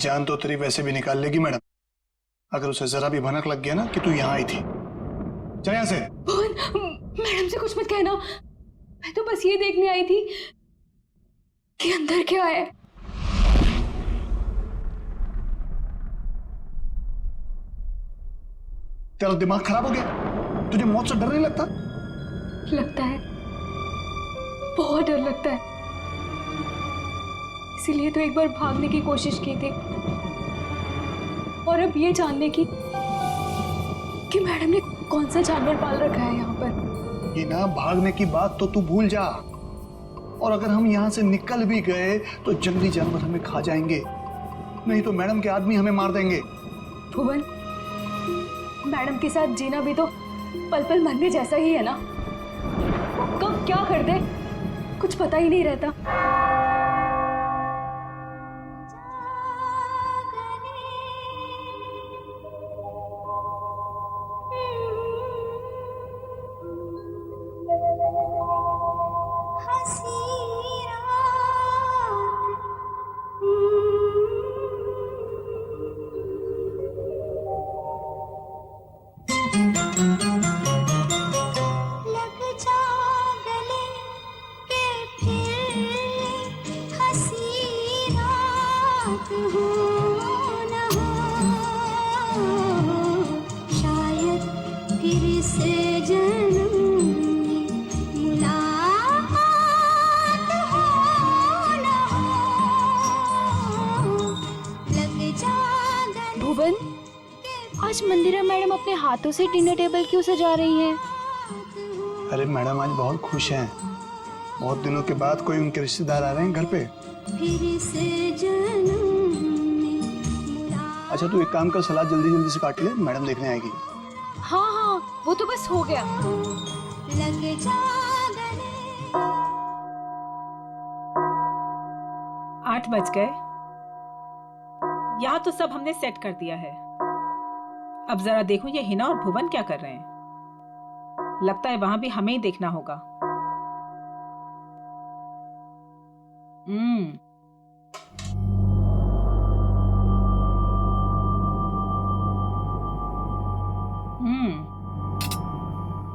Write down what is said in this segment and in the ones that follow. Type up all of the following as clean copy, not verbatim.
जान तो तेरी वैसे भी निकाल लेगी मैडम, अगर उसे जरा भी भनक लग गया ना कि तू यहाँ आई थी। चल यहाँ से। मैडम से कुछ मत कहना, मैं तो बस ये देखने आई थी कि अंदर क्या है। तेरा दिमाग खराब हो गया? तुझे मौत से डर नहीं लगता? लगता है, बहुत डर लगता है। इसीलिए तो एक बार भागने की कोशिश की थी, और अब ये जानने की कि मैडम ने कौन सा जानवर पाल रखा है यहाँ पर। ये ना, भागने की बात तो तू भूल जा, और अगर हम यहाँ से निकल भी गए तो जंगली जानवर हमें खा जाएंगे, नहीं तो मैडम के आदमी हमें मार देंगे। भुवन, मैडम के साथ जीना भी तो पल पल मरने जैसा ही है ना। कब क्या कर दे कुछ पता ही नहीं रहता। भुवन, आज मंदिरा मैडम अपने हाथों से डिनर टेबल क्यों सजा रही हैं? अरे मैडम आज बहुत खुश हैं, बहुत दिनों के बाद कोई उनके रिश्तेदार आ रहे हैं घर पे। अच्छा तू एक काम कर, सलाद जल्दी जल्दी से काट ले, मैडम देखने आएगी। हाँ हाँ, वो तो बस हो गया। 8 बज गए। यहाँ तो सब हमने सेट कर दिया है। अब जरा देखूं ये हिना और भुवन क्या कर रहे हैं। लगता है वहां भी हमें ही देखना होगा।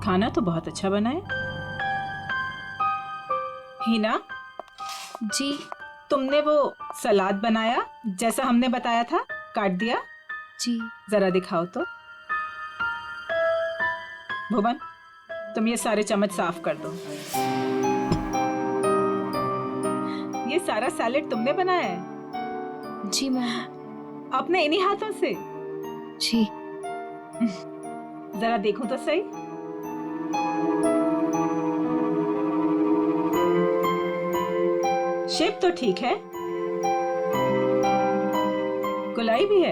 खाना तो बहुत अच्छा बना है। हिना जी, तुमने वो सलाद बनाया जैसा हमने बताया था, काट दिया? जी। जरा दिखाओ तो। भुवन, तुम ये सारे चम्मच साफ कर दो। ये सारा सैलेड तुमने बनाया है? जी मैम। अपने इन्हीं हाथों से? जी। जरा देखूं तो सही। शेप तो ठीक है, गुलाई भी है।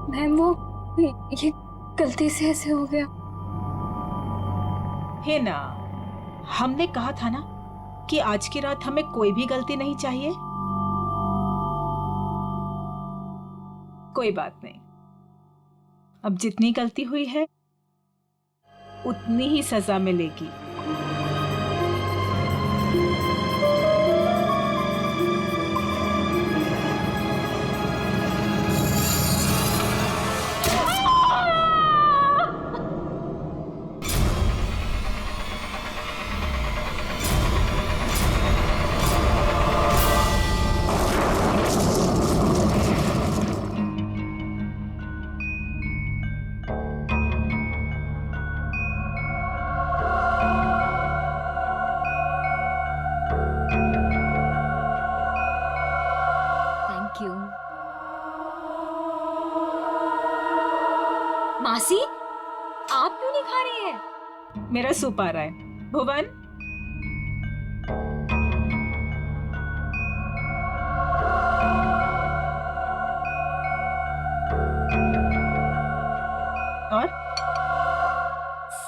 मैम वो ये गलती से ऐसे हो गया। है ना, हमने कहा था ना कि आज की रात हमें कोई भी गलती नहीं चाहिए। कोई बात नहीं, अब जितनी गलती हुई है उतनी ही सजा मिलेगी। मासी, आप क्यों नहीं खा रही हैं? मेरा सूप आ रहा है। भुवन, और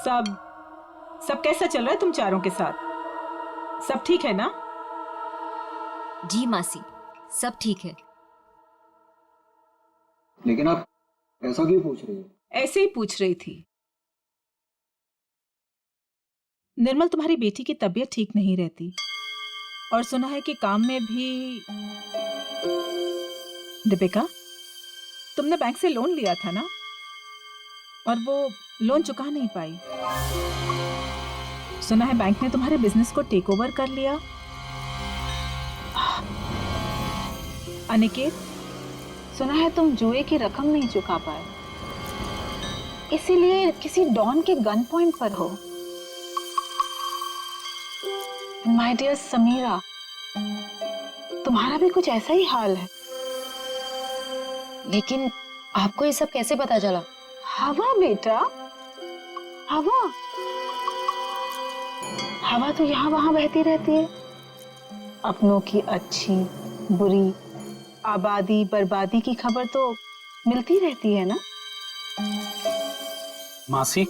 सब कैसा चल रहा है तुम चारों के साथ? सब ठीक है ना? जी मासी, सब ठीक है। लेकिन आप ऐसा क्यों पूछ रही हो? ऐसे ही पूछ रही थी। निर्मल तुम्हारी बेटी की तबीयत ठीक नहीं रहती और सुना है कि काम में भी। दीपिका, तुमने बैंक से लोन लिया था ना, और वो लोन चुका नहीं पाई। सुना है बैंक ने तुम्हारे बिजनेस को टेक ओवर कर लिया। अनिकेत, सुना है तुम जुए की रकम नहीं चुका पाए, इसीलिए किसी डॉन के गन पॉइंट पर हो। माय डियर समीरा, तुम्हारा भी कुछ ऐसा ही हाल है। लेकिन आपको ये सब कैसे पता चला? हवा बेटा, हवा हवा तो यहाँ वहां बहती रहती है। अपनों की अच्छी बुरी, आबादी बर्बादी की खबर तो मिलती रहती है ना। मासी,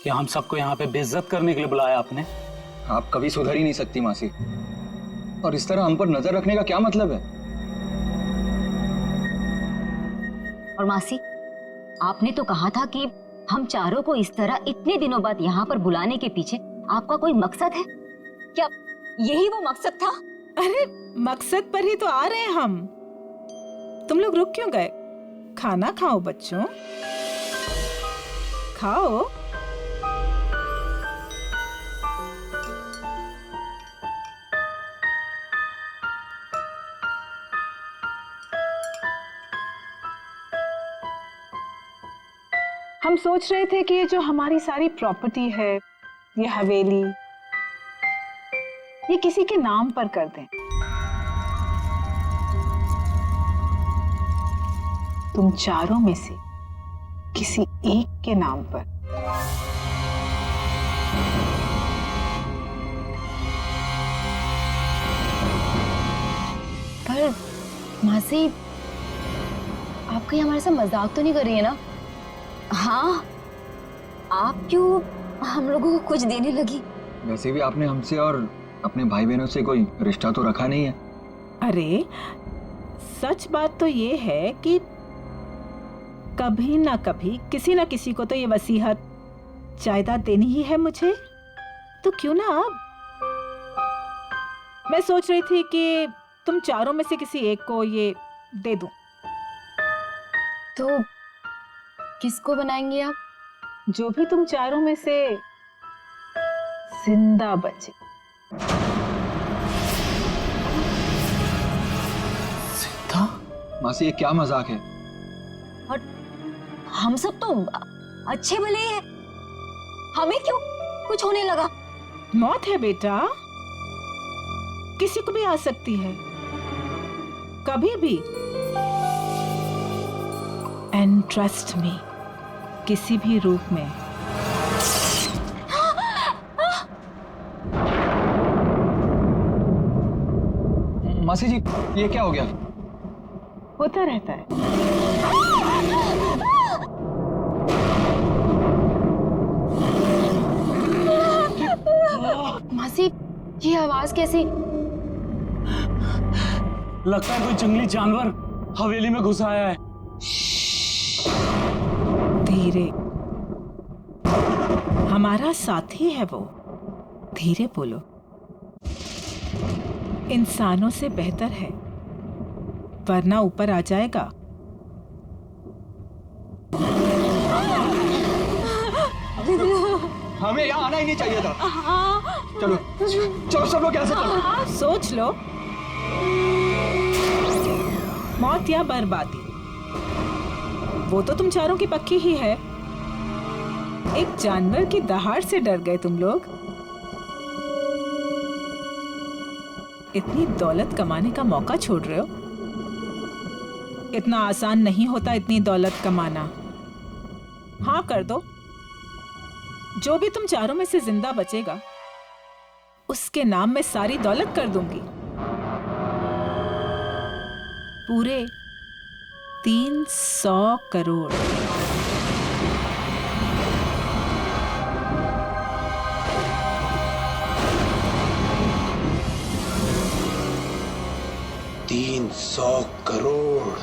क्या हम सबको यहाँ पे बेइज्जत करने के लिए बुलाया आपने? आप कभी सुधर ही नहीं सकती मासी, और इस तरह हम पर नजर रखने का क्या मतलब है? और मासी, आपने तो कहा था कि हम चारों को इस तरह इतने दिनों बाद यहाँ पर बुलाने के पीछे आपका कोई मकसद है क्या? यही वो मकसद था? अरे मकसद पर ही तो आ रहे हैं हम। तुम लोग रुक क्यों गए? खाना खाओ बच्चों, खाओ। हम सोच रहे थे कि ये जो हमारी सारी प्रॉपर्टी है, ये हवेली, ये किसी के नाम पर कर दें। तुम चारों में से किसी एक के नाम पर। पर मासी, आप कहीं हमारे साथ मजाक तो नहीं कर रही है ना? हाँ, आप क्यों हम लोगों को कुछ देने लगी? वैसे भी आपने हमसे और अपने भाई बहनों से कोई रिश्ता तो रखा नहीं है। अरे सच बात तो ये है कि कभी ना कभी किसी ना किसी को तो ये वसीयत जायदाद देनी ही है मुझे, तो क्यों ना अब। मैं सोच रही थी कि तुम चारों में से किसी एक को ये दे दूं। तो किसको बनाएंगे आप? जो भी तुम चारों में से जिंदा बचे। सीता? मासी, ये क्या मजाक है? और हम सब तो अच्छे भले हैं, हमें क्यों कुछ होने लगा? मौत है बेटा, किसी को भी आ सकती है, कभी भी। एंड ट्रस्ट मी, किसी भी रूप में। मासी जी, ये क्या हो गया? होता रहता है। मासी, ये आवाज कैसी? लगता है कोई जंगली जानवर हवेली में घुस आया है। धीरे, हमारा साथी है वो, धीरे बोलो। इंसानों से बेहतर है, वरना ऊपर आ जाएगा। हमें यहाँ आना ही नहीं चाहिए था। चलो चलो, सब लोग यहाँ से चलो। सोच लो, मौत या बर्बादी, वो तो तुम चारों की पक्की ही है। एक जानवर की दहाड़ से डर गए तुम लोग। इतनी दौलत कमाने का मौका छोड़ रहे हो। इतना आसान नहीं होता इतनी दौलत कमाना। हाँ कर दो, जो भी तुम चारों में से जिंदा बचेगा उसके नाम में सारी दौलत कर दूंगी। पूरे 300 करोड़। करोड़।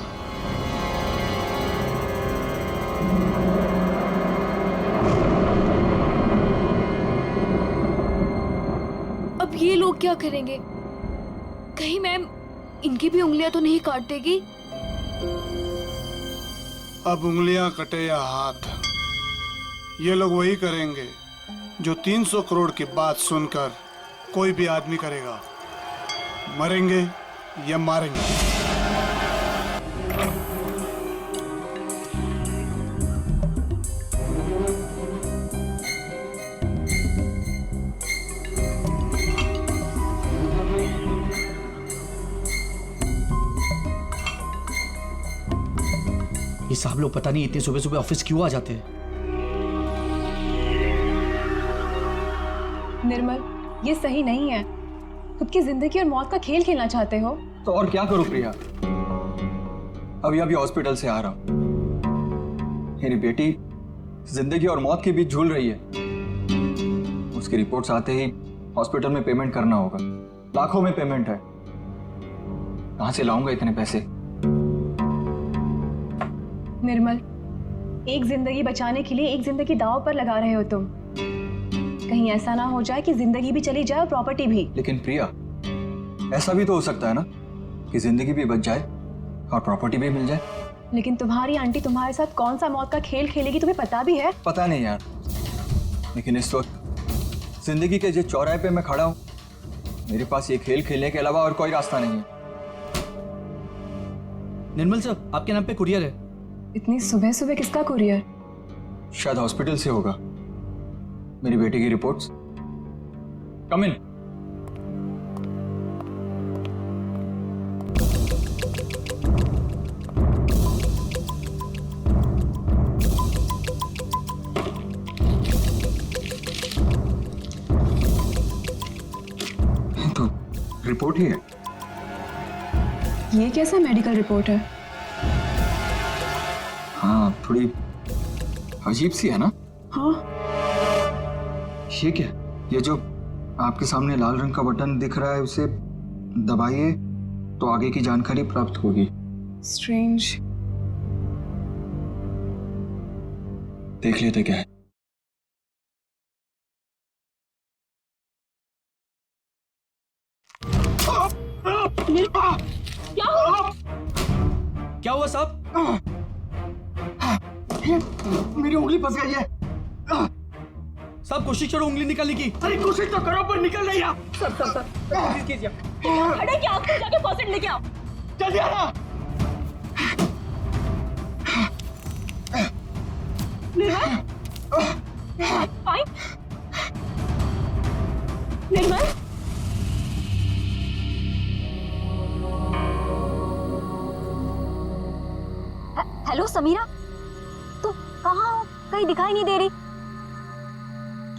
अब ये लोग क्या करेंगे? कहीं मैम इनकी भी उंगलियां तो नहीं काट देगी? अब उंगलियां कटे या हाथ, ये लोग वही करेंगे जो 300 करोड़ की बात सुनकर कोई भी आदमी करेगा, मरेंगे या मारेंगे। ये साहब लोग पता नहीं इतने सुबह सुबह ऑफिस क्यों आ जाते हैं। निर्मल, ये सही नहीं है। खुद की जिंदगी और मौत का खेल खेलना चाहते हो? तो और क्या करूं प्रिया, अभी हॉस्पिटल से आ रहा हूं। मेरी बेटी जिंदगी और मौत के बीच झूल रही है। उसकी रिपोर्ट्स आते ही हॉस्पिटल में पेमेंट करना होगा, लाखों में पेमेंट है। कहां से लाऊंगा इतने पैसे? निर्मल, एक जिंदगी बचाने के लिए एक जिंदगी दांव पर लगा रहे हो तुम। कहीं ऐसा ना हो जाए कि जिंदगी भी चली जाए और प्रॉपर्टी भी। लेकिन प्रिया, ऐसा भी तो हो सकता है ना कि जिंदगी भी बच जाए और प्रॉपर्टी भी मिल जाए। लेकिन तुम्हारी आंटी तुम्हारे साथ कौन सा मौत का खेल खेलेगी तुम्हें पता भी है? पता नहीं यार, लेकिन इस वक्त जिंदगी के जिस चौराहे पे मैं खड़ा हूं, मेरे पास ये खेल खेलने के अलावा और कोई रास्ता नहीं है। निर्मल सर, आपके नाम पे कुरियर है। इतनी सुबह सुबह किसका कुरियर? शायद हॉस्पिटल से होगा। मेरी बेटी की रिपोर्ट्स। कम इन। तो रिपोर्ट ही है। ये कैसा मेडिकल रिपोर्ट है? हाँ, थोड़ी अजीब सी है ना? हाँ। ये क्या? ये जो आपके सामने लाल रंग का बटन दिख रहा है, उसे दबाइए तो आगे की जानकारी प्राप्त होगी। स्ट्रेंज। देख लेते क्या है। क्या हुआ साहब? मेरी उंगली फंस गई है। साहब कोशिश करो उंगली निकालने की। अरे कोशिश तो करो पर निकल नहीं रहा। कोशिश कीजिए। खड़े क्या आप जाके फॉसेट लेके आओ। जल्दी आना। निर्मल, फाइन। निर्मल, हेलो समीरा, तुम कहाँ हो? कहीं दिखाई नहीं दे रही।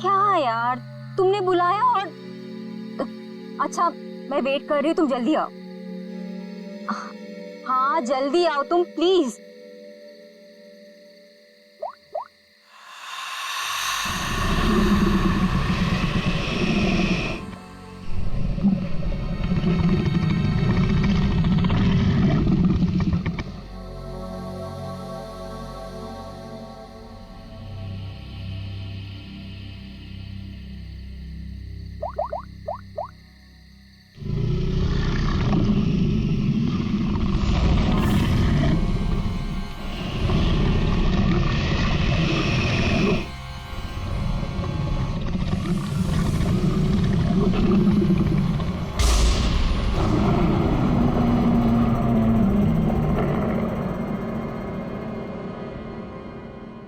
क्या यार, तुमने बुलाया और अच्छा मैं वेट कर रही हूँ, तुम जल्दी आओ। हाँ जल्दी आओ तुम प्लीज।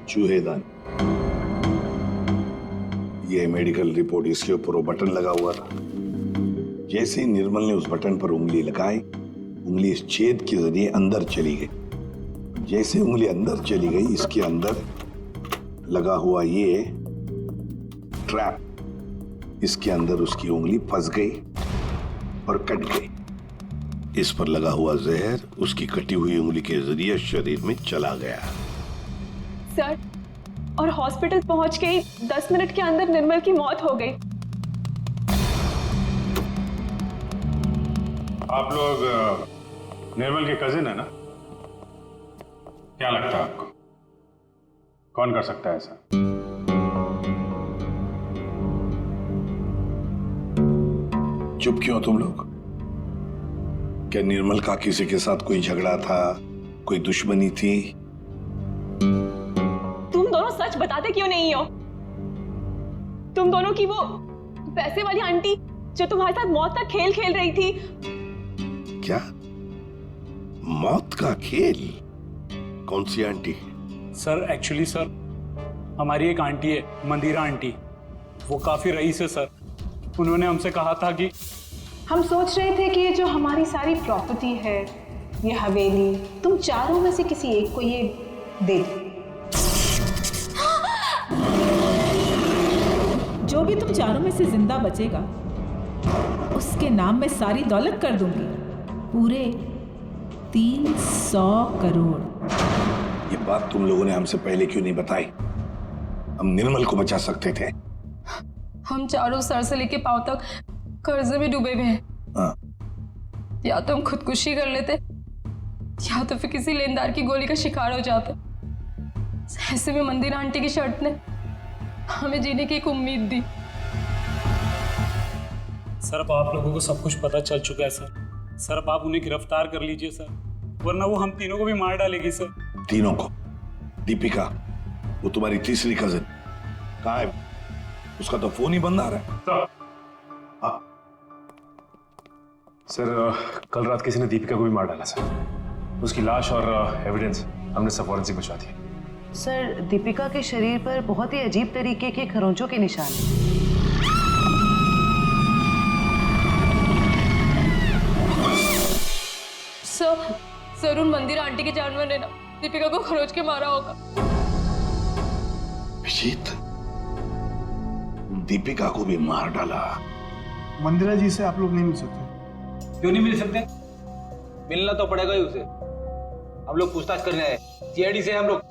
चूहेदान, ये मेडिकल रिपोर्ट, इसके ऊपर वो बटन लगा हुआ था। जैसे ही निर्मल ने उस बटन पर उंगली लगाई, उंगली इस छेद के जरिए अंदर चली गई। जैसे उंगली अंदर चली गई, इसके अंदर लगा हुआ ये ट्रैप, इसके अंदर उसकी उंगली फंस गई और कट गई। इस पर लगा हुआ जहर उसकी कटी हुई उंगली के जरिए शरीर में चला गया। सर, और हॉस्पिटल पहुंच के ही 10 मिनट के अंदर निर्मल की मौत हो गई। आप लोग निर्मल के कजिन है ना? क्या लगता है आपको कौन कर सकता है ऐसा? चुप क्यों तुम लोग? क्या निर्मल का किसी के साथ कोई झगड़ा था, कोई दुश्मनी थी? तुम दोनों सच बताते क्यों नहीं हो? तुम दोनों की वो पैसे वाली आंटी जो तुम्हारे साथ मौत का खेल खेल रही थी। क्या मौत का खेल? कौन सी आंटी? सर एक्चुअली सर हमारी एक आंटी है, मंदिरा आंटी, वो काफी रईस है सर। उन्होंने हमसे कहा था कि हम सोच रहे थे कि ये जो हमारी सारी प्रॉपर्टी है, ये हवेली, तुम चारों में से किसी एक को ये दे दो। जो भी तुम चारों में से जिंदा बचेगा उसके नाम में सारी दौलत कर दूंगी, पूरे 300 करोड़। ये बात तुम लोगों ने हमसे पहले क्यों नहीं बताई? हम निर्मल को बचा सकते थे। हम चारों सर से लेके पांव तक कर्जे में डूबे हुए हैं। हाँ। या तो हम खुदकुशी कर लेते या तो फिर किसी लेनदार की गोली का शिकार हो जाते। ऐसे में मंदिर आंटी की शर्त ने हमें जीने की एक उम्मीद दी। सर अब आप लोगों को सब कुछ पता चल चुका है सर। सर अब आप उन्हें गिरफ्तार कर लीजिए सर, वरना वो हम तीनों को भी मार डालेगी सर। तीनों को? दीपिका, वो तुम्हारी तीसरी कजिन कहाँ है? उसका तो फोन ही बंद आ रहा है। सर कल रात किसी ने दीपिका को भी मार डाला सर। उसकी लाश और एविडेंस हमने सब फॉरेंसिक भिजवा दिए। सर दीपिका के शरीर पर बहुत ही अजीब तरीके के खरोंचों के निशान हैं। जरूर मंदिर आंटी के जानवर ने ना दीपिका को खरोच के मारा होगा। अभिजीत, दीपिका को भी मार डाला? मंदिरा जी से आप लोग नहीं मिल सकते? क्यों नहीं मिल सकते? मिलना तो पड़ेगा ही उसे। हम लोग पूछताछ करने आए, सीआईडी से हम लोग।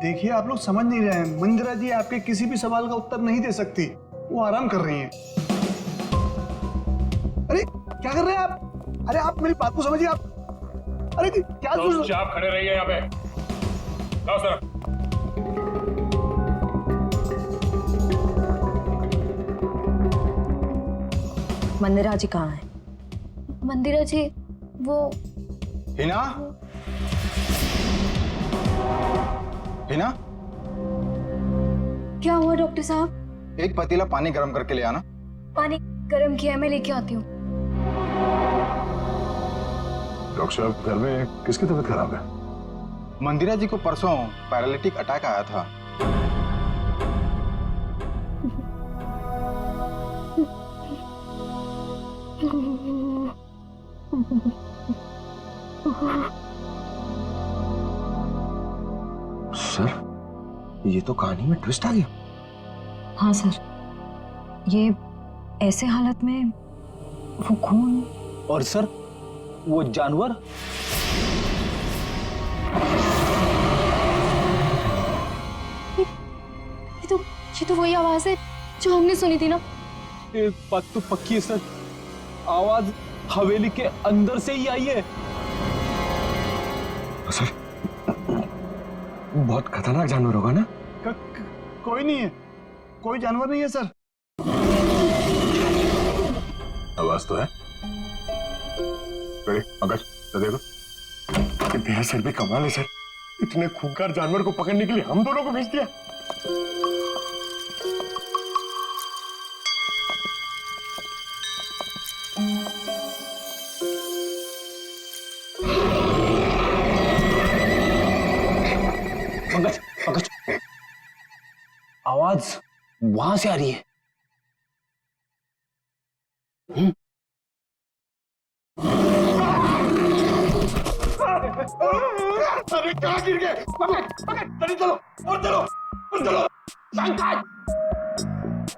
देखिए आप लोग समझ नहीं रहे हैं, मंदिरा जी आपके किसी भी सवाल का उत्तर नहीं दे सकती, वो आराम कर रही हैं। अरे क्या कर रहे हैं आप? अरे आप मेरी बात को समझिए। आप अरे क्या आप खड़े रहिए यहाँ पे। लाओ सर। मंदिरा जी कहाँ है? मंदिरा जी वो हिना? हिना? क्या हुआ डॉक्टर साहब? एक पतीला पानी गर्म करके ले आना। पानी गर्म किया है, मैं लेके आती हूँ। डॉक्टर साहब घर में किसकी तबीयत खराब है? मंदिरा जी को परसों पैरालिटिक अटैक आया था। सर ये तो कहानी में ट्विस्ट आ गया। हाँ सर, ये ऐसे हालत में वो खून। और सर वो जानवर? ये तो वही आवाज है जो हमने सुनी थी ना। एक बात तो पक्की है सर, आवाज हवेली के अंदर से ही आई है। सर बहुत खतरनाक जानवर होगा ना? कोई नहीं है, कोई जानवर नहीं है सर। आवाज तो है। पंकज तो देखो, तेरा सर भी कमाल है सर। इतने खूंखार जानवर को पकड़ने के लिए हम दोनों को भेज दिया। पंकज, पंकज, आवाज वहां से आ रही है। अरे कहाँ गिर गए? पकड़, पकड़, जल्दी चलो, और चलो, और चलो। पंकज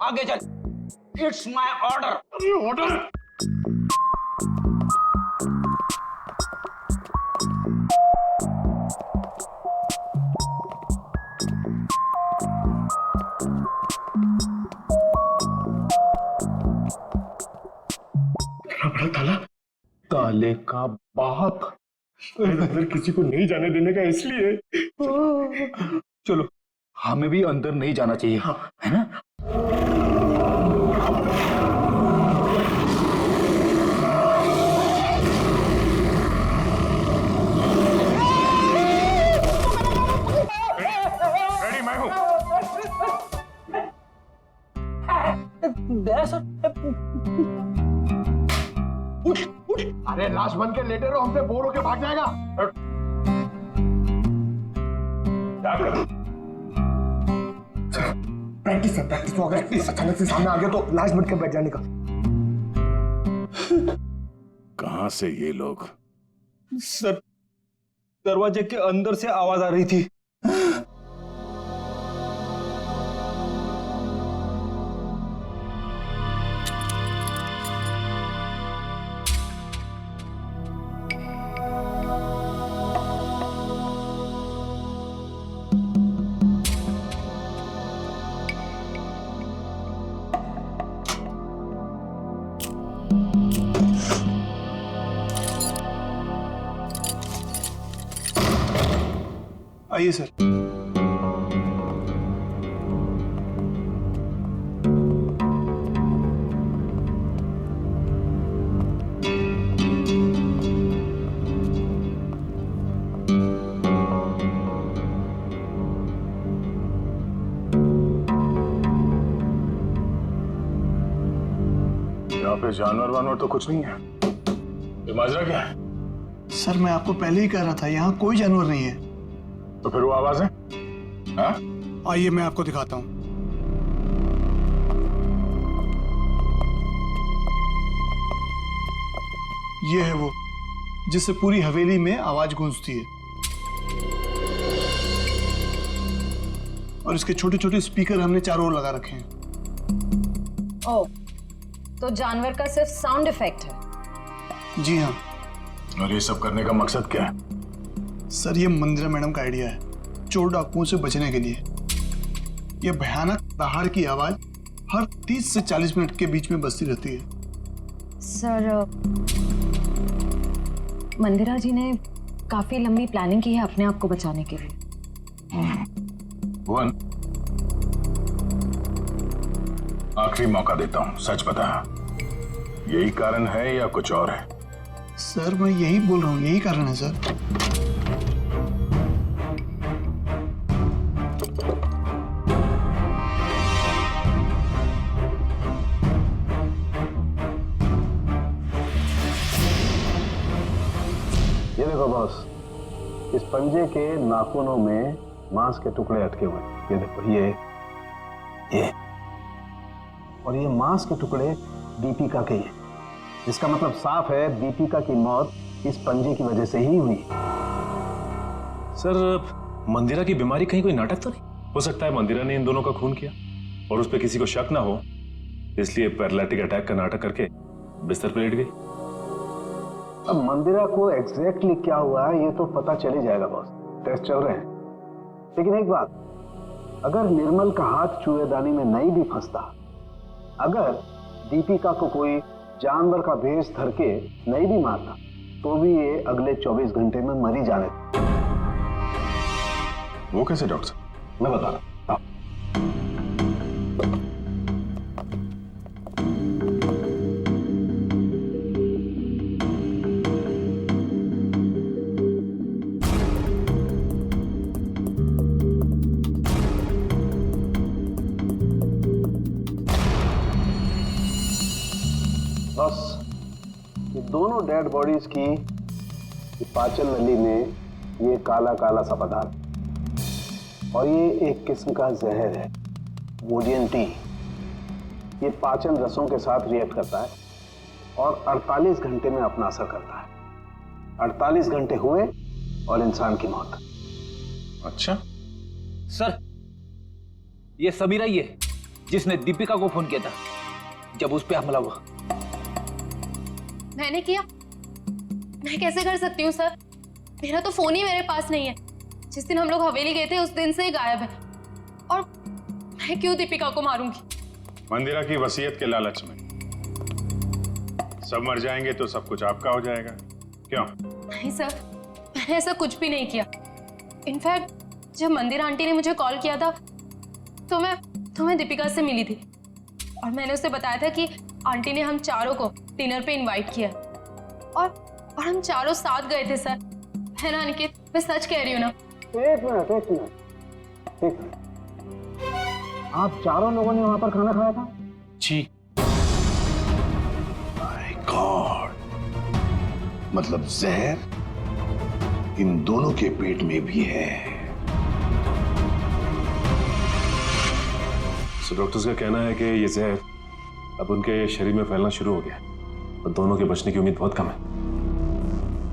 आगे चल। It's my order. ऑर्डर? बड़ा ताला? ताले का बाप अंदर किसी को नहीं जाने देने का, इसलिए चलो हमें भी अंदर नहीं जाना चाहिए, है ना? उठ उठ, अरे लाश बन के लेटे रहो, हमसे बोर होके भाग जाएगा। क्या कर? प्रैक्टिस है, प्रैक्टिस। तो अगर अचानक से सामने आ गया तो लाश बन के बैठ जाने का। कहां से ये लोग? सर, दरवाजे के अंदर से आवाज आ रही थी। आइए सर। यहाँ पे जानवर वानवर तो कुछ नहीं है। ये माजरा क्या है? सर मैं आपको पहले ही कह रहा था, यहाँ कोई जानवर नहीं है। तो फिर वो आवाज है? हाँ? आइए मैं आपको दिखाता हूं। ये है वो जिससे पूरी हवेली में आवाज गूंजती है, और इसके छोटे छोटे स्पीकर हमने चारों ओर लगा रखे हैं। ओह, तो जानवर का सिर्फ साउंड इफेक्ट है? जी हाँ। और ये सब करने का मकसद क्या है? सर ये मंदिरा मैडम का आइडिया है, चोर डाकुओं से बचने के लिए। यह भयानक दहाड़ की आवाज हर 30 से 40 मिनट के बीच में बजती रहती है। सर, मंदिरा जी ने काफी लंबी प्लानिंग की है अपने आप को बचाने के लिए। भुवन, आखिरी मौका देता हूं, सच बता, यही कारण है या कुछ और है? सर मैं यही बोल रहा हूँ, यही कारण है सर। ये देखो बॉस, इस पंजे के नाखूनों में मांस के टुकड़े अटके हुए। ये देखो, ये और ये मांस के टुकड़े दीपिका के हैं। इसका मतलब साफ है दीपिका की मौत इस पंजे की वजह से ही हुई। सर, मंदिरा की बीमारी कहीं कोई नाटक तो नहीं? हो सकता है मंदिरा ने इन दोनों का खून किया और उस पर किसी को शक ना हो, इसलिए पैरालिटिक अटैक का नाटक करके बिस्तर पर लेट गई। अब मंदिरा को एग्जैक्टली क्या हुआ है ये तो पता चल ही जाएगा बॉस, टेस्ट चल रहे हैं। लेकिन एक बात, अगर निर्मल का हाथ चूहेदानी में नहीं भी फंसता, अगर दीपिका को कोई जानवर का भेष धर के नहीं भी मारता, तो भी ये अगले 24 घंटे में मरी जाने। वो कैसे डॉक्टर? मैं बता रहा हूं। बस ये दोनों डेड बॉडीज की पाचन नली में ये काला काला सा पदार्थ, और ये एक किस्म का जहर है, वोडियन टी। ये पाचन रसों के साथ रिएक्ट करता है और 48 घंटे में अपना असर करता है। 48 घंटे हुए और इंसान की मौत। अच्छा सर, ये समीरा ही है जिसने दीपिका को फोन किया था जब उस पर हमला हुआ। मैंने किया? मैं कैसे कर सकती हूँ सर, मेरा तो फोन ही मेरे पास नहीं है। जिस दिन हम लोग हवेली गए थे उस दिन से ही गायब है, और मैं क्यों दीपिका को मारूंगी? मंदिरा की वसीयत के लालच में सब मर जाएंगे तो सब कुछ आपका हो जाएगा, क्यों? नहीं सर, मैंने ऐसा कुछ भी नहीं किया। इनफैक्ट जब मंदिरा आंटी ने मुझे कॉल किया था तो मैं दीपिका से मिली थी, और मैंने उसे बताया था कि आंटी ने हम चारों को डिनर पे इनवाइट किया, और हम चारों साथ गए थे सर। है ना अनिकेत, मैं सच कह रही हूँ ना? एक मिनट, आप चारों लोगों ने वहां पर खाना खाया था? जी। मतलब जहर इन दोनों के पेट में भी है। सो डॉक्टर्स का कहना है कि ये जहर अब उनके शरीर में फैलना शुरू हो गया और दोनों के बचने की उम्मीद बहुत कम है।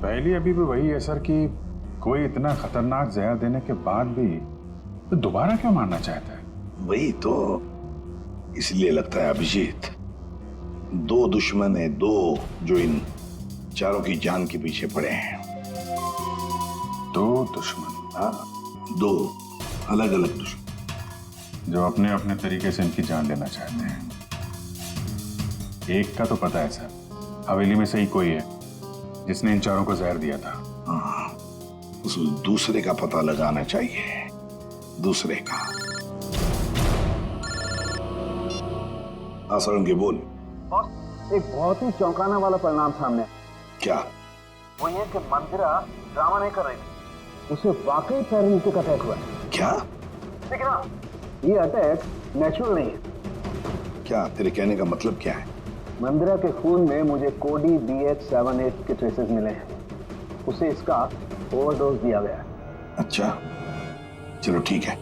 पहली अभी भी वही है सर कि कोई इतना खतरनाक जहर देने के बाद भी तो दोबारा क्यों मारना चाहता है? वही तो इसलिए लगता है अभिजीत, दो दुश्मन है, दो जो इन चारों की जान के पीछे पड़े हैं। दो दुश्मन? हाँ, दो अलग अलग दुश्मन जो अपने अपने तरीके से इनकी जान लेना चाहते हैं। एक का तो पता है सर, हवेली में से ही कोई है जिसने इन चारों को जहर दिया था। हाँ, उस दूसरे का पता लगाना चाहिए। दूसरे का। के बोल। एक बहुत ही चौंकाने वाला परिणाम सामने आया। क्या? वो ये कि मंदिरा ड्रामा नहीं कर रही थी, उसे वाकई पैरालिटिक अटैक हुआ है। क्या? लेकिन हाँ, ये अटैक नेचुरल नहीं है। क्या तेरे कहने का मतलब क्या है? मंदिरा के खून में मुझे कोडी BH78 के ट्रेसेस मिले हैं। उसे इसका ओवरडोज दिया गया है। अच्छा, चलो ठीक है।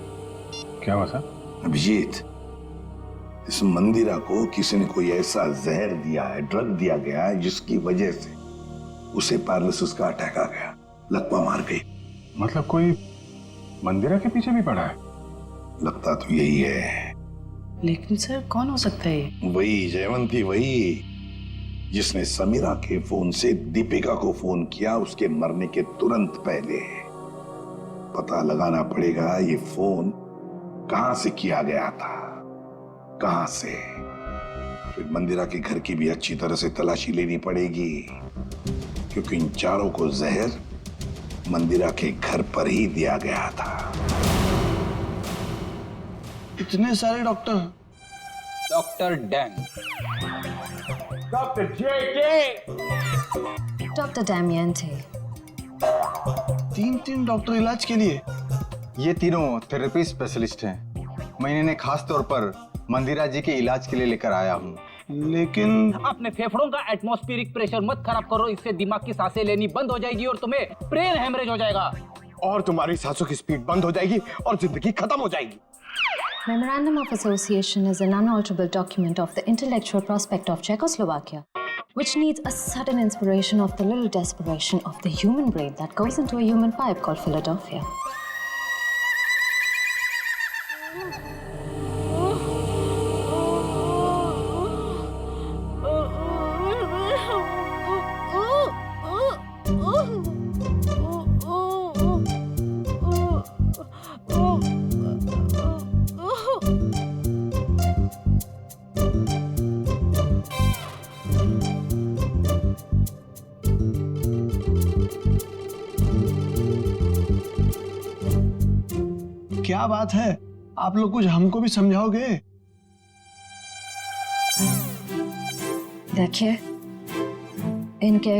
क्या हुआ सर? अभिजीत, इस मंदिरा को किसी ने कोई ऐसा जहर दिया है, ड्रग दिया गया है जिसकी वजह से उसे पैरालिसिस का अटैक आ गया, लकवा मार गई। मतलब कोई मंदिरा के पीछे भी पड़ा है? लगता तो यही है। लेकिन सर कौन हो सकता है? वही जयवंती, वही जिसने समीरा के फोन से दीपिका को फोन किया उसके मरने के तुरंत पहले। पता लगाना पड़ेगा ये फोन कहां से किया गया था, कहां से। फिर मंदिरा के घर की भी अच्छी तरह से तलाशी लेनी पड़ेगी, क्योंकि इन चारों को जहर मंदिरा के घर पर ही दिया गया था। इतने सारे डॉक्टर। डॉक्टर डैंग, डॉक्टर जेके, डॉक्टर डैमियन थे। तीन डॉक्टर इलाज के लिए? ये तीनों थेरेपी स्पेशलिस्ट हैं। मैं इन्हें खास तौर पर मंदिरा जी के इलाज के लिए लेकर आया हूँ। लेकिन अपने फेफड़ों का एटमॉस्फेरिक प्रेशर मत खराब करो, इससे दिमाग की सांसें लेनी बंद हो जाएगी और तुम्हें ब्रेन हेमरेज हो जाएगा। और तुम्हारी सांसों की स्पीड बंद हो जाएगी और जिंदगी खत्म हो जाएगी। Memorandum of Association is an unalterable document of the intellectual prospect of Czechoslovakia, which needs a sudden inspiration of the little desperation of the human brain that goes into a human pipe called Philadelphia. क्या बात है, आप लोग कुछ हमको भी समझाओगे? देखिए, इनके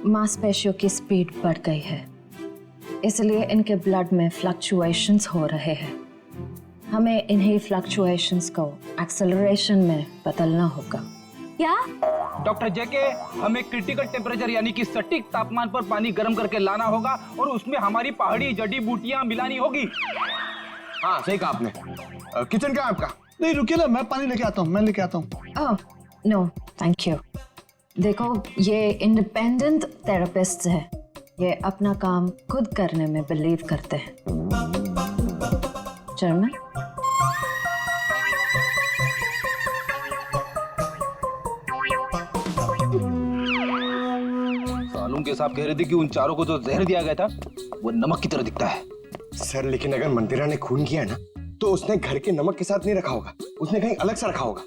मांसपेशियों की स्पीड बढ़ गई है, इसलिए इनके ब्लड में फ्लक्चुएशंस हो रहे हैं। हमें इन्हीं फ्लक्चुएशंस को एक्सेलरेशन में बदलना होगा। क्या? डॉक्टर जेके, हमें क्रिटिकल टेम्परेचर यानी कि सटीक तापमान पर पानी गर्म करके लाना होगा और उसमें हमारी पहाड़ी जड़ी बूटियां मिलानी होगी। हाँ, सही कहा आपने। किचन का आपका? नहीं, रुकिए ना, मैं पानी लेके आता हूँ, मैं लेके आता हूँ। ओह, नो, थैंक यू। देखो, ये इंडिपेंडेंट थेरेपिस्ट है, ये अपना काम खुद करने में बिलीव करते हैं। चर्मन, सालून के साहब कह रहे थे कि उन चारों को जो जहर दिया गया था वो नमक की तरह दिखता है। सर, लेकिन अगर मंदिरा ने खून किया ना, तो उसने घर के नमक के साथ नहीं रखा होगा, उसने कहीं अलग से रखा होगा।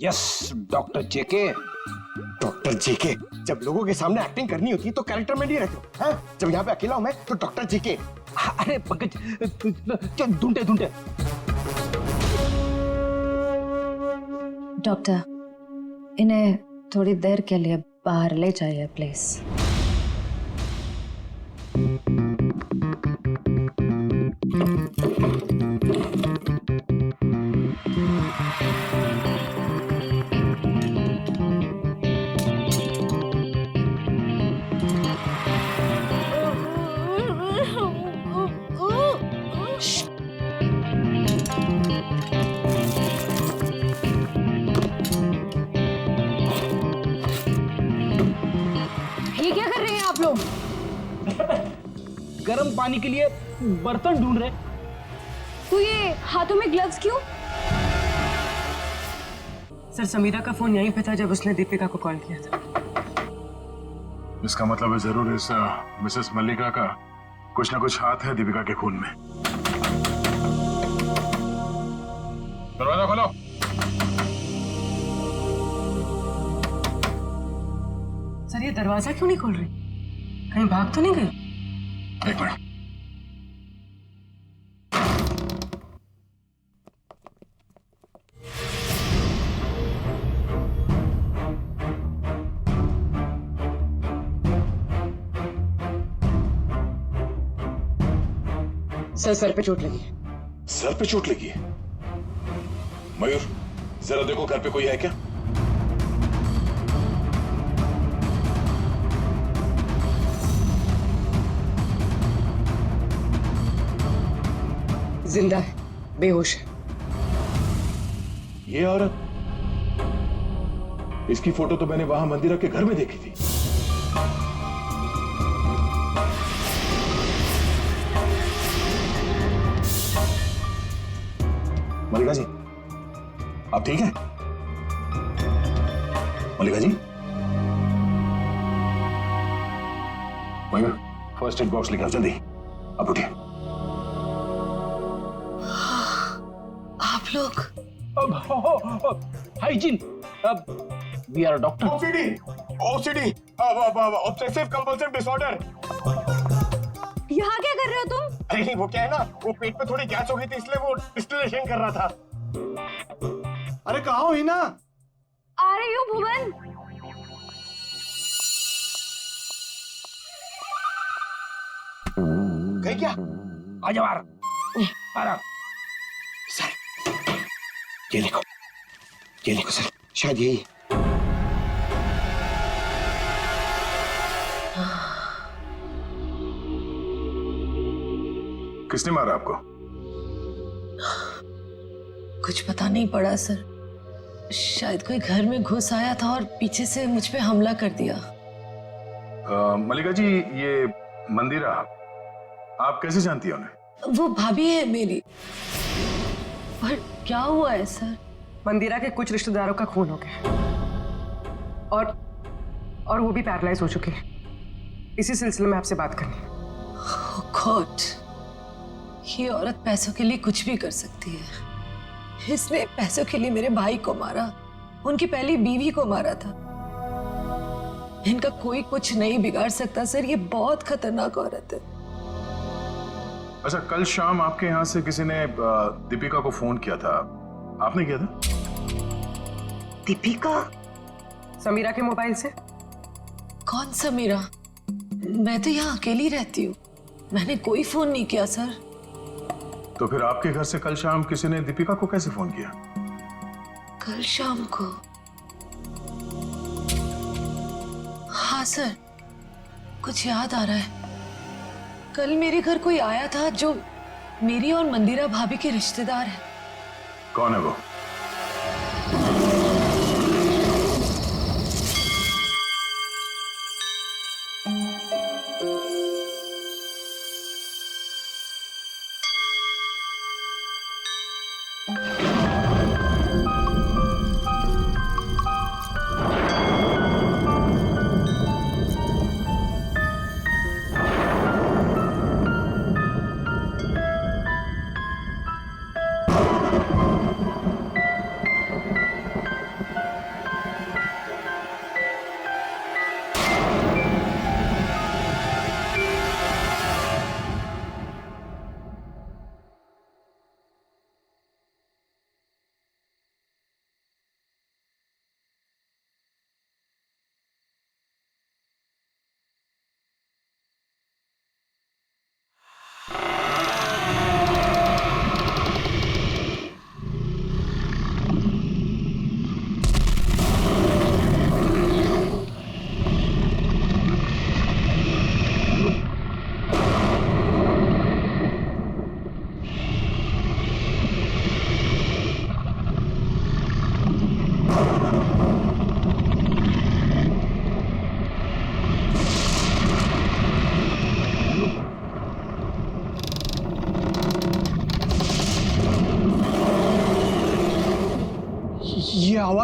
यस डॉक्टर जेके। डॉक्टर जेके, जब लोगों के सामने एक्टिंग करनी होती है तो कैरेक्टर में नहीं रहते हो। जब यहाँ पे अकेला हूं मैं तो डॉक्टर जेके। अरे पंकज, ढूंढे ढूंढे। डॉक्टर, इन्हें थोड़ी देर के लिए बाहर ले जाइए प्लीज। लोग गर्म पानी के लिए बर्तन ढूंढ रहे। तो ये हाथों में ग्लव्स क्यों? सर समीरा का फोन यहीं पे था जब उसने दीपिका को कॉल किया था। इसका मतलब है जरूर इस मिसेस मल्लिका का कुछ ना कुछ हाथ है दीपिका के खून में। दरवाजा खोलो। सर ये दरवाजा क्यों नहीं खोल रही? कहीं भाग तो नहीं गई? एक मिनट। सर पे चोट लगी। सर पे चोट लगी है? मयूर जरा देखो घर पे कोई है क्या? जिंदा है, बेहोश है। ये औरत, इसकी फोटो तो मैंने वहां मंदिरा के घर में देखी थी। मल्लिका जी, आप ठीक हैं? Mallika ji, Mayur first aid box लेकर आओ जल्दी। अब उठिए। आप लोग hygiene, we are doctor. OCD obsessive compulsive disorder. यहाँ क्या कर रहे हो तुम? अरे वो क्या है ना, वो पेट में थोड़ी गैस हो गई थी इसलिए वो डिस्टिलेशन कर रहा था। अरे कहाँ हो हिना? आ रही हूँ भुवन। गई क्या? आ जाओ आराम। सर ये लिखो सर, शायद यही। किसने मारा आपको? कुछ पता नहीं पड़ा सर, शायद कोई घर में घुस आया था और पीछे से मुझ पे हमला कर दिया। मल्लिका जी, ये मंदिरा आप कैसे जानती हैं उन्हें? वो भाभी है मेरी। पर क्या हुआ है सर? मंदिरा के कुछ रिश्तेदारों का खून हो गया और वो भी पैरालाइज हो चुके हैं। इसी सिलसिले में आपसे बात करनी। Oh God, ये औरत पैसों के लिए कुछ भी कर सकती है। इसने पैसों के लिए मेरे भाई को मारा, उनकी पहली बीवी को मारा था। इनका कोई कुछ नहीं बिगाड़ सकता सर, ये बहुत खतरनाक औरत है। अच्छा, कल शाम आपके यहाँ से किसी ने दीपिका को फोन किया था, आपने किया था? दीपिका? समीरा के मोबाइल से। कौन समीरा? मैं तो यहाँ अकेली रहती हूँ, मैंने कोई फोन नहीं किया सर। तो फिर आपके घर से कल शाम किसी ने दीपिका को कैसे फोन किया? कल शाम को? हाँ सर, कुछ याद आ रहा है। कल मेरे घर कोई आया था जो मेरी और मंदिरा भाभी के रिश्तेदार है। कौन है वो?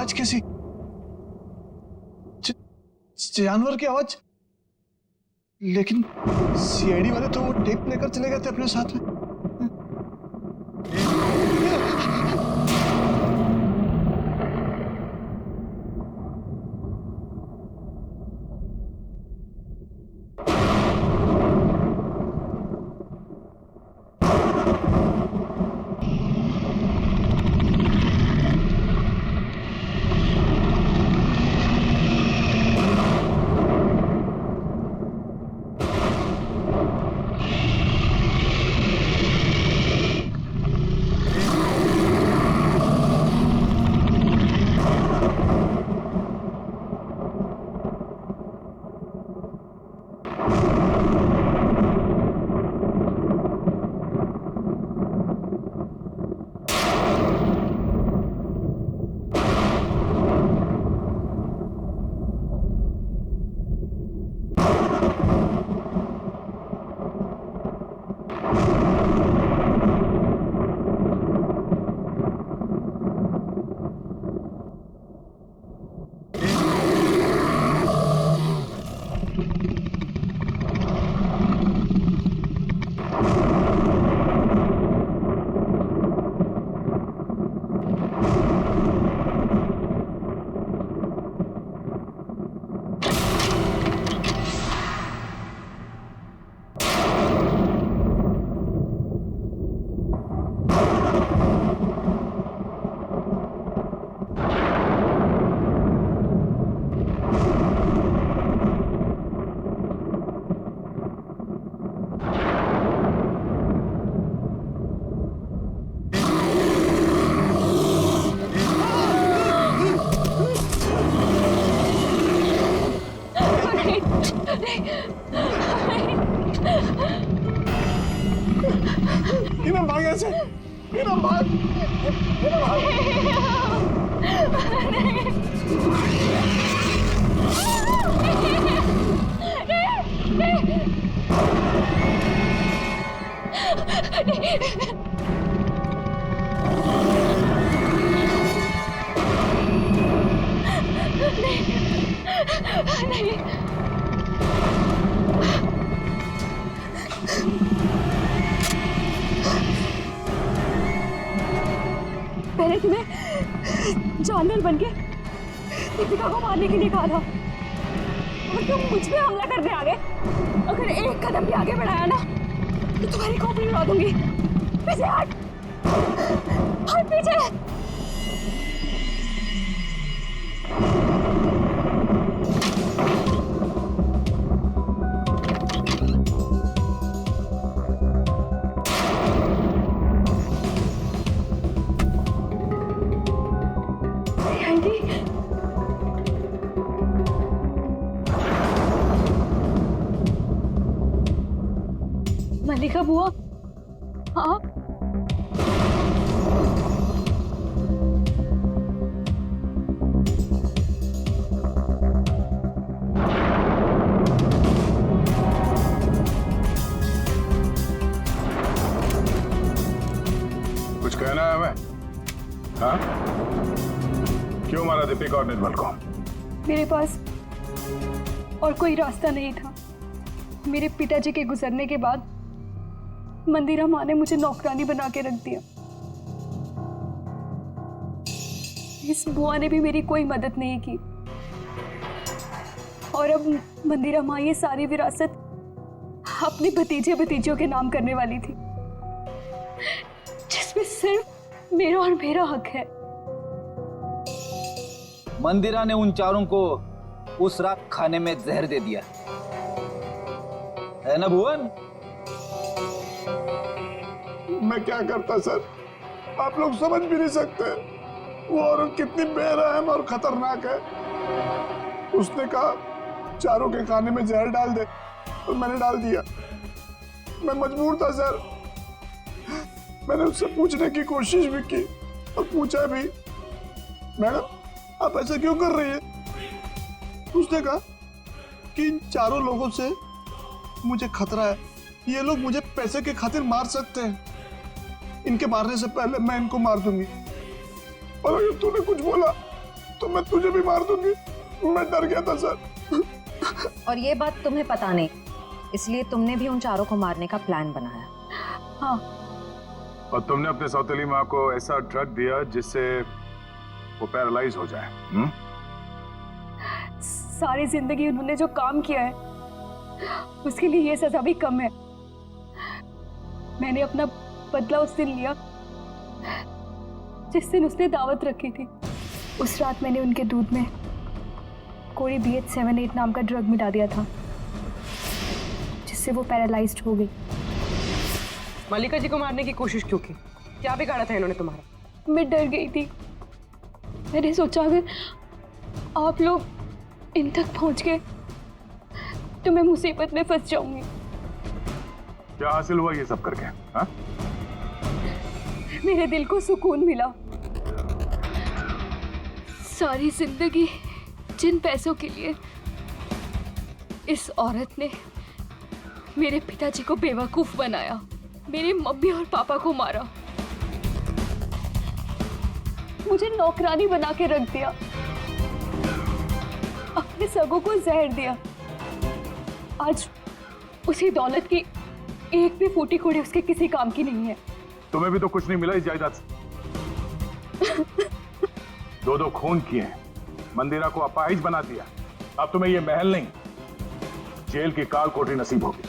आवाज कैसी? जानवर की आवाज? लेकिन सीआईडी वाले तो वो टेप लेकर चले गए थे अपने साथ में। इन्हें भाग ऐसे, इन्हें भाग, इन्हें भाग। नहीं। मैंने तुम्हें जानवर बनके दीपिका को मारने के लिए कहा था और तुम मुझ पे हमला करने आ गए। अगर एक कदम भी आगे बढ़ाया ना तो तुम्हारी खोपड़ी उड़ा दूंगी। पीछे हट, हट पीछे। मल्लिका बुआ, हाँ कुछ कहना है हमें? हाँ? क्यों मारा दीपिका और निर्मल को? मेरे पास और कोई रास्ता नहीं था। मेरे पिताजी के गुजरने के बाद मंदिरा माँ ने मुझे नौकरानी बना के रख दिया। इस बुआ ने भी मेरी कोई मदद नहीं की और अब मंदिरा माँ ये सारी विरासत अपने भतीजे भतीजियों के नाम करने वाली थी, जिसमें सिर्फ मेरा और मेरा हक है। मंदिरा ने उन चारों को उस रात खाने में जहर दे दिया है ना भुवन? मैं क्या करता सर, आप लोग समझ भी नहीं सकते। वो औरत कितनी बेरहम और खतरनाक है। उसने कहा चारों के खाने में जहर डाल दे तो मैंने डाल दिया। मैं मजबूर था सर। मैंने उससे पूछने की कोशिश भी की और पूछा भी, मैडम आप ऐसा क्यों कर रही है? उसने कहा कि इन चारों लोगों से मुझे खतरा है। ये लोग मुझे पैसे के खातिर मार सकते हैं। इनके मारने से पहले मैं इनको मार दूंगी और अगर तूने कुछ बोला तो मैं तुझे भी मार दूंगी। मैं डर गया था सर। और ये बात तुम्हें पता नहीं, इसलिए तुमने भी उन चारों को मारने का प्लान बनाया। हाँ। और तुमने अपने सौतेली माँ को ऐसा ड्रग दिया जिससे वो पैरालाइज हो जाए। सारी जिंदगी उन्होंने जो काम किया है उसके लिए ये सजा भी कम है। मैंने अपना बदला उस दिन लिया जिस दिन उसने दावत रखी थी। उस रात मैंने उनके दूध में कोई BH78 नाम का ड्रग मिला दिया था जिससे वो पैरालाइज्ड हो गई। मल्लिका जी को मारने की कोशिश क्यों की? क्या बिगाड़ा था इन्होंने तुम्हारा? मैं डर गई थी। मैंने सोचा अगर आप लोग इन तक पहुंच गए तो मैं मुसीबत में फंस जाऊंगी। क्या हासिल हुआ ये सब करके? हाँ? मेरे दिल को सुकून मिला। सारी जिंदगी जिन पैसों के लिए इस औरत ने मेरे पिताजी को बेवकूफ बनाया, मेरे मम्मी और पापा को मारा, मुझे नौकरानी बना के रख दिया, अपने सगों को जहर दिया। आज उसी दौलत की एक भी फूटी कोड़ी उसके किसी काम की नहीं है। तुम्हें भी तो कुछ नहीं मिला इस जायदाद से। दो खून किए हैं, मंदिरा को अपाहिज बना दिया। अब तुम्हें ये महल नहीं, जेल की काल कोठरी नसीब होगी।